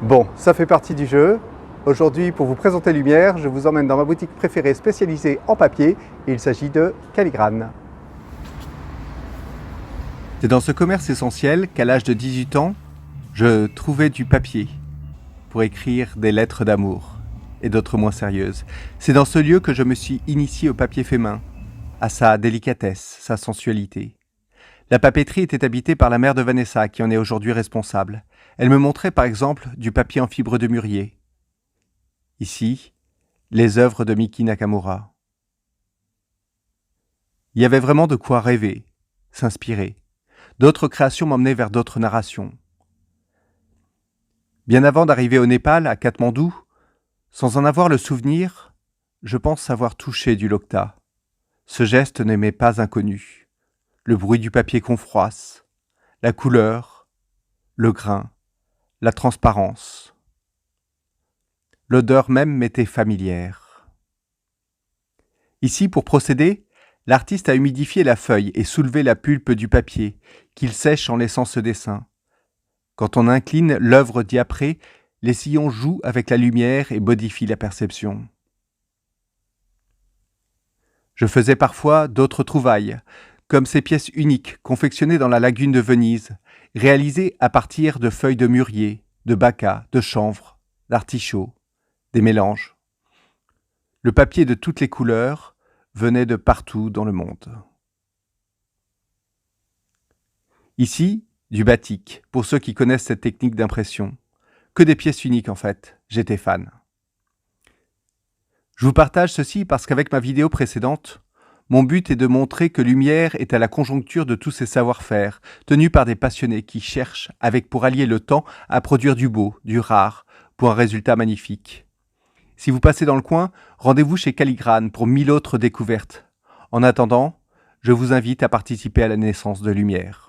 Bon, ça fait partie du jeu. Aujourd'hui, pour vous présenter Lumière, je vous emmène dans ma boutique préférée spécialisée en papier. Il s'agit de Caligrane. C'est dans ce commerce essentiel qu'à l'âge de 18 ans, je trouvais du papier pour écrire des lettres d'amour et d'autres moins sérieuses. C'est dans ce lieu que je me suis initié au papier fait main, à sa délicatesse, sa sensualité. La papeterie était habitée par la mère de Vanessa, qui en est aujourd'hui responsable. Elle me montrait par exemple du papier en fibre de mûrier. Ici, les œuvres de Miki Nakamura. Il y avait vraiment de quoi rêver, s'inspirer. D'autres créations m'emmenaient vers d'autres narrations. Bien avant d'arriver au Népal, à Katmandou, sans en avoir le souvenir, je pense avoir touché du Lokta. Ce geste ne m'est pas inconnu. Le bruit du papier qu'on froisse, la couleur, le grain, la transparence. L'odeur même m'était familière. Ici, pour procéder, l'artiste a humidifié la feuille et soulevé la pulpe du papier, qu'il sèche en laissant ce dessin. Quand on incline l'œuvre diaprée, les sillons jouent avec la lumière et modifient la perception. Je faisais parfois d'autres trouvailles, comme ces pièces uniques confectionnées dans la lagune de Venise, réalisées à partir de feuilles de mûrier, de bacca, de chanvre, d'artichaut, des mélanges. Le papier de toutes les couleurs venait de partout dans le monde. Ici, du batik, pour ceux qui connaissent cette technique d'impression. Que des pièces uniques en fait, j'étais fan. Je vous partage ceci parce qu'avec ma vidéo précédente, mon but est de montrer que Lumière est à la conjoncture de tous ces savoir-faire, tenus par des passionnés qui cherchent, avec pour allier le temps, à produire du beau, du rare, pour un résultat magnifique. Si vous passez dans le coin, rendez-vous chez Caligrane pour 1000 autres découvertes. En attendant, je vous invite à participer à la naissance de Lumière.